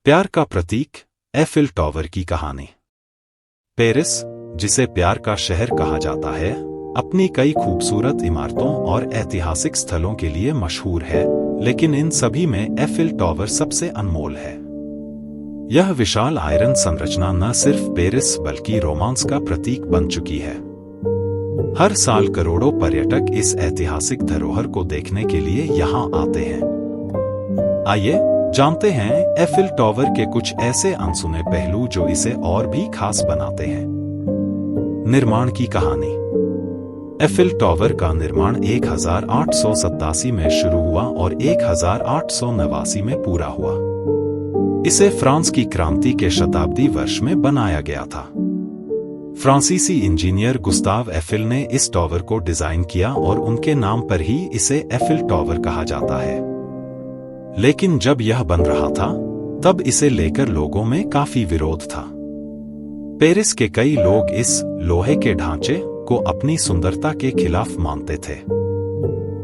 प्यार का प्रतीक Eiffel tower की कहानी। पेरिस, जिसे प्यार का शहर कहा जाता है, अपनी कई खूबसूरत इमारतों और ऐतिहासिक स्थलों के लिए मशहूर है, लेकिन इन सभी में एफिल टॉवर सबसे अनमोल है। यह विशाल आयरन संरचना न सिर्फ पेरिस बल्कि रोमांस का प्रतीक बन चुकी है। हर साल करोड़ों पर्यटक इस ऐतिहासिक धरोहर को देखने के लिए यहाँ आते हैं। आइए जानते हैं एफिल टॉवर के कुछ ऐसे अनसुने पहलू जो इसे और भी खास बनाते हैं। निर्माण की कहानी। एफिल टॉवर का निर्माण 1887 में शुरू हुआ और 1889 में पूरा हुआ। इसे फ्रांस की क्रांति के शताब्दी वर्ष में बनाया गया था। फ्रांसीसी इंजीनियर गुस्ताव एफिल ने इस टॉवर को डिजाइन किया और उनके नाम पर ही इसे एफिल टॉवर कहा जाता है। लेकिन जब यह बन रहा था, तब इसे लेकर लोगों में काफी विरोध था। पेरिस के कई लोग इस लोहे के ढांचे को अपनी सुंदरता के खिलाफ मानते थे।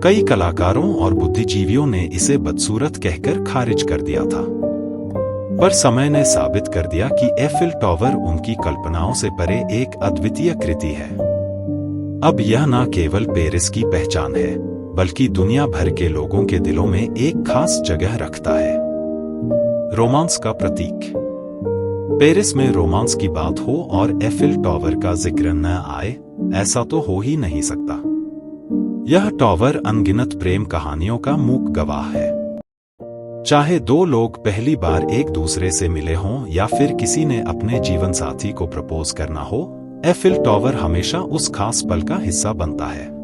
कई कलाकारों और बुद्धिजीवियों ने इसे बदसूरत कहकर खारिज कर दिया था। पर समय ने साबित कर दिया कि एफिल टॉवर उनकी कल्पनाओं से परे एक अद्वितीय कृति है। अब यह न केवल पेरिस की पहचान है, बल्कि दुनिया भर के लोगों के दिलों में एक खास जगह रखता है। रोमांस का प्रतीक। पेरिस में रोमांस की बात हो और एफिल टॉवर का जिक्र न आए, ऐसा तो हो ही नहीं सकता। यह टॉवर अनगिनत प्रेम कहानियों का मूक गवाह है। चाहे दो लोग पहली बार एक दूसरे से मिले हों या फिर किसी ने अपने जीवन साथी को प्रपोज करना हो, एफिल टॉवर हमेशा उस खास पल का हिस्सा बनता है।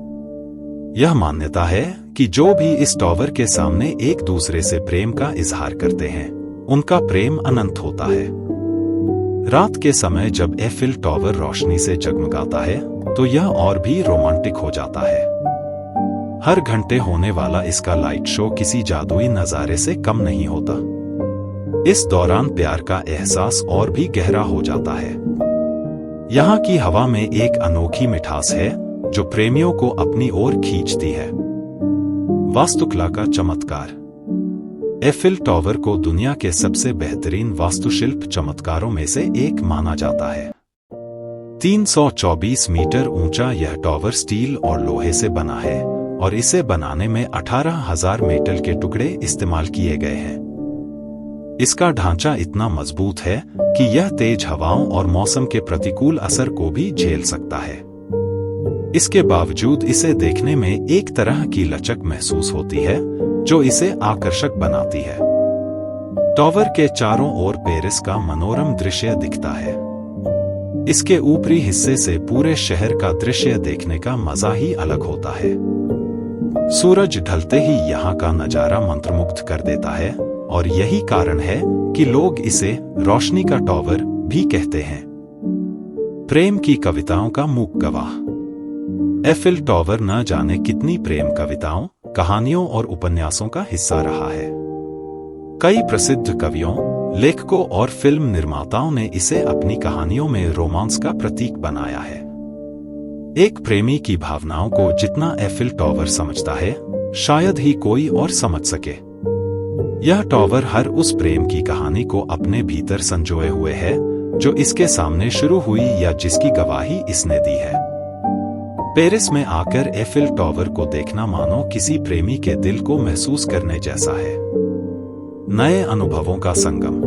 यह मान्यता है कि जो भी इस टॉवर के सामने एक दूसरे से प्रेम का इजहार करते हैं, उनका प्रेम अनंत होता है। रात के समय जब एफिल टॉवर रोशनी से जगमगाता है, तो यह और भी रोमांटिक हो जाता है। हर घंटे होने वाला इसका लाइट शो किसी जादुई नजारे से कम नहीं होता। इस दौरान प्यार का एहसास और भी गहरा हो जाता है। यहाँ की हवा में एक अनोखी मिठास है जो प्रेमियों को अपनी ओर खींचती है। वास्तुकला का चमत्कार। एफिल टॉवर को दुनिया के सबसे बेहतरीन वास्तुशिल्प चमत्कारों में से एक माना जाता है। 324 मीटर ऊंचा यह टॉवर स्टील और लोहे से बना है और इसे बनाने में 18,000 मेटल के टुकड़े इस्तेमाल किए गए हैं। इसका ढांचा इतना मजबूत है कि यह तेज हवाओं और मौसम के प्रतिकूल असर को भी झेल सकता है। इसके बावजूद इसे देखने में एक तरह की लचक महसूस होती है जो इसे आकर्षक बनाती है। टॉवर के चारों ओर पेरिस का मनोरम दृश्य दिखता है। इसके ऊपरी हिस्से से पूरे शहर का दृश्य देखने का मजा ही अलग होता है। सूरज ढलते ही यहाँ का नजारा मंत्रमुग्ध कर देता है और यही कारण है कि लोग इसे रोशनी का टॉवर भी कहते हैं। प्रेम की कविताओं का मूक गवाह। एफिल टॉवर न जाने कितनी प्रेम कविताओं, कहानियों और उपन्यासों का हिस्सा रहा है। कई प्रसिद्ध कवियों, लेखकों और फिल्म निर्माताओं ने इसे अपनी कहानियों में रोमांस का प्रतीक बनाया है। एक प्रेमी की भावनाओं को जितना एफिल टॉवर समझता है, शायद ही कोई और समझ सके। यह टॉवर हर उस प्रेम की कहानी को अपने भीतर संजोए हुए है जो इसके सामने शुरू हुई या जिसकी गवाही इसने दी है। पेरिस में आकर एफिल टॉवर को देखना मानो किसी प्रेमी के दिल को महसूस करने जैसा है। नए अनुभवों का संगम।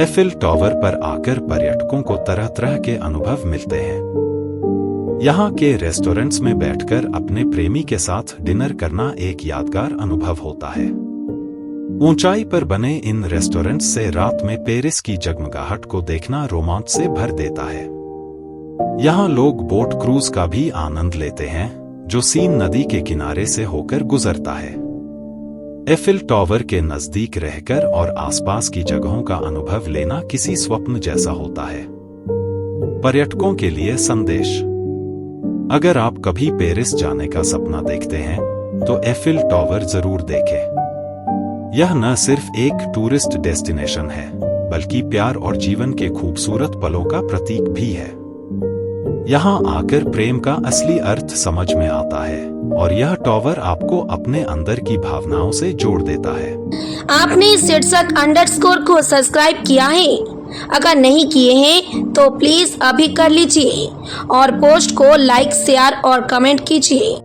एफिल टॉवर पर आकर पर्यटकों को तरह तरह के अनुभव मिलते हैं। यहाँ के रेस्टोरेंट्स में बैठकर अपने प्रेमी के साथ डिनर करना एक यादगार अनुभव होता है। ऊंचाई पर बने इन रेस्टोरेंट्स से रात में पेरिस की जगमगाहट को देखना रोमांच से भर देता है। यहाँ लोग बोट क्रूज का भी आनंद लेते हैं जो सीन नदी के किनारे से होकर गुजरता है। एफिल टॉवर के नजदीक रहकर और आसपास की जगहों का अनुभव लेना किसी स्वप्न जैसा होता है। पर्यटकों के लिए संदेश। अगर आप कभी पेरिस जाने का सपना देखते हैं, तो एफिल टॉवर जरूर देखें। यह न सिर्फ एक टूरिस्ट डेस्टिनेशन है, बल्कि प्यार और जीवन के खूबसूरत पलों का प्रतीक भी है। यहाँ आकर प्रेम का असली अर्थ समझ में आता है और यह टॉवर आपको अपने अंदर की भावनाओं से जोड़ देता है। आपने शीर्षक अंडरस्कोर को सब्सक्राइब किया है? अगर नहीं किए हैं तो प्लीज अभी कर लीजिए और पोस्ट को लाइक, शेयर और कमेंट कीजिए।